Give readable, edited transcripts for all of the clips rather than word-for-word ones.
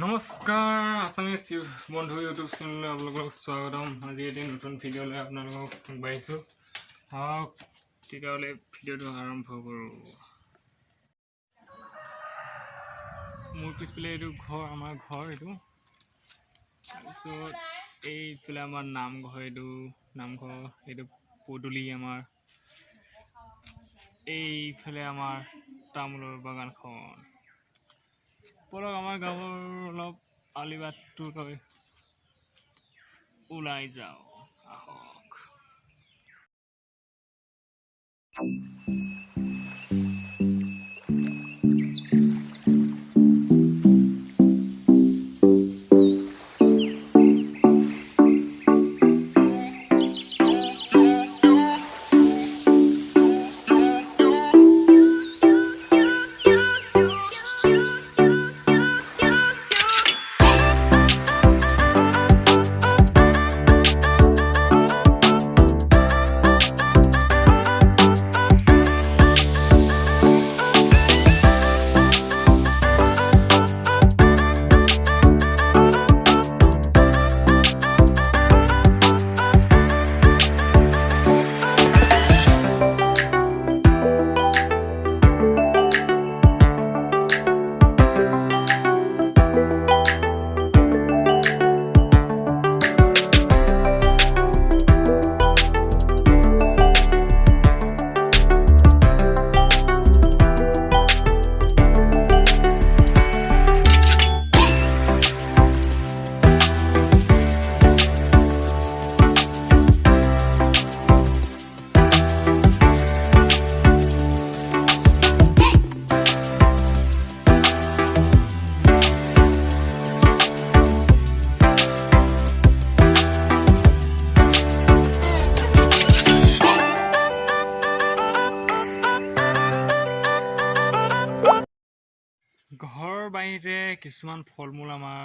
নমস্কাৰ আছামিজ বন্ধু ইউটিউব চেনেললৈ আপোনালোকক স্বাগতম। আজি এটি নতুন ভিডিঅ' লৈ আপোনালোকক আগবাঢ়িছোঁ। তেতিয়াহ'লে ভিডিঅ'টো আৰম্ভ কৰোঁ। মোৰ পিছফালে এইটো ঘৰ, আমাৰ ঘৰ এইটো। তাৰপিছত এইফালে আমাৰ নামঘৰ, নামঘৰ এইটো পদূলি আমাৰ। এইফালে আমাৰ তামোলৰ বাগানখন। বলক আমাৰ গাঁৱৰ অলপ আলিবাটটোলৈ ওলাই যাওঁ, আহক। ঘৰৰ বাহিৰে কিছুমান ফল মূল আমাৰ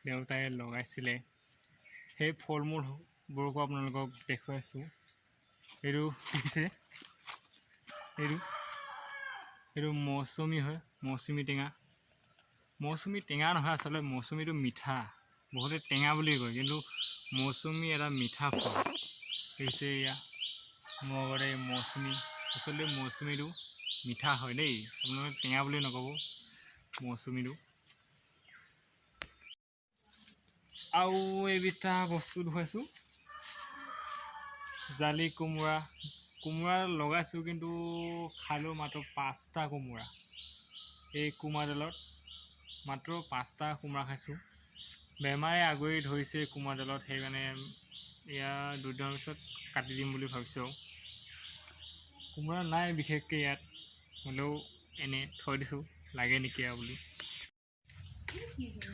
দেউতাই লগাইছিলে। সেই ফল মূলবোৰকো আপোনালোকক দেখুৱাইছোঁ। এইটো দেখিছে, এইটো মৌচুমী হয়, মৌচুমী টেঙা। মৌচুমী টেঙা নহয়, আচলতে মৌচুমীটো মিঠা। বহুতে টেঙা বুলি কয়, কিন্তু মৌচুমী এটা মিঠা ফল। দেখিছে এয়া মোৰ আগতে মৌচুমী। আচলতে মৌচুমীটো মিঠা হয় দেই, আপোনালোকে টেঙা বুলি নক'ব মৌচুমীটো। আৰু এইবিধটা বস্তু দেখুৱাইছোঁ, জালি কোমোৰা। কোমোৰা লগাইছোঁ, কিন্তু খালোঁ মাত্ৰ 5টা কোমোৰা। এই কোমোৰাডালত মাত্ৰ 5টা কোমোৰা খাইছোঁ। বেমাৰে আগুৰি ধৰিছে কোমোৰাডালত, সেইকাৰণে এয়া 2 দিনৰ পিছত কাটি দিম বুলি ভাবিছোঁ। কোমোৰা নাই বিশেষকৈ ইয়াত, হ'লেও এনেই থৈ দিছোঁ, লাগে নেকি আৰু বুলি।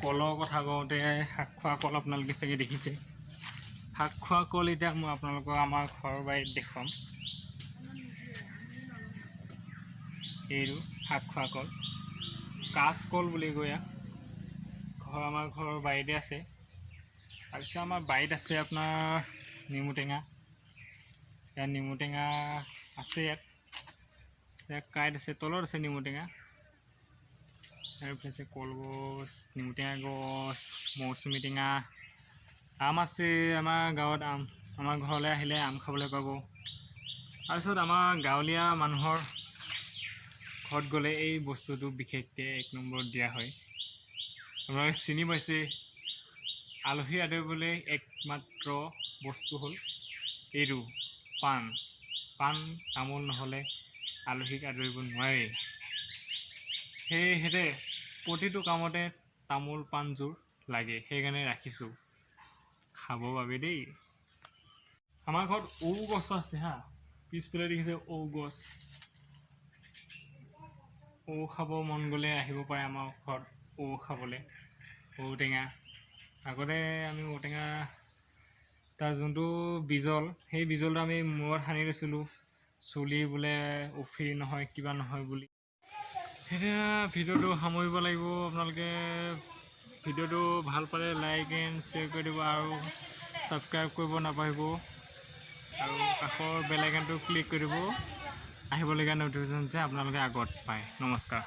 কলৰ কথা কওঁতে শাক খোৱা কল আপোনালোকে চাগে দেখিছে। শাক খোৱা কল এতিয়া মই আপোনালোকক আমাৰ ঘৰৰ বাৰীত দেখুৱাম। এইটো শাক খোৱা কল, কাঁচকল বুলি কয় ইয়াক। আমাৰ ঘৰৰ বাৰীতে আছে। তাৰপিছত আমাৰ বাৰীত আছে আপোনাৰ নেমু টেঙা। ইয়াত নেমু টেঙা আছে, ইয়াত কাঁইট আছে, তলত আছে নেমু টেঙা। তাৰপিছত আছে কলগছ, নেমু টেঙা গছ, মৌচুমী টেঙা। আম আছে, আমাৰ গাঁৱত আম। আমাৰ ঘৰলৈ আহিলে আম খাবলৈ পাব। তাৰপিছত আমাৰ গাঁৱলীয়া মানুহৰ ঘৰত গ'লে এই বস্তুটো বিশেষকৈ 1 নম্বৰত দিয়া হয়। আপোনালোকে চিনি পাইছে, আলহী আদৰিবলৈ একমাত্ৰ বস্তু হ'ল এইটো পাণ। তামোল নহ'লে আলহীক আদৰিব নোৱাৰে। সেয়েহে প্ৰতিটো কামতে তামোল পাণযোৰ লাগে, সেইকাৰণে ৰাখিছোঁ খাবৰ বাবে দেই। আমাৰ ঘৰত ঔ গছ আছে হা, পিছফালে দেখিছে ঔ গছ। ঔ খাব মন গ'লে আহিব পাৰে আমাৰ ঘৰত ঔ খাবলৈ। ঔটেঙা আগতে আমি ঔটেঙা তাৰ যোনটো বিজল, সেই বিজলটো আমি মূৰত সানি লৈছিলোঁ, চুলি বোলে উফি নহয়, কিবা নহয় বুলি। এতিয়া ভিডিঅ'টো সামৰিব লাগিব। আপোনালোকে ভিডিঅ'টো ভাল পালে লাইক এণ্ড শ্বেয়াৰ কৰি দিব আৰু ছাবস্ক্ৰাইব কৰিব নাপাহৰিব আৰু কাষৰ বেল আইকনটো ক্লিক কৰি দিব, আহিবলগীয়া ন'টিফিকেশ্যন যে আপোনালোকে আগত পায়। নমস্কাৰ।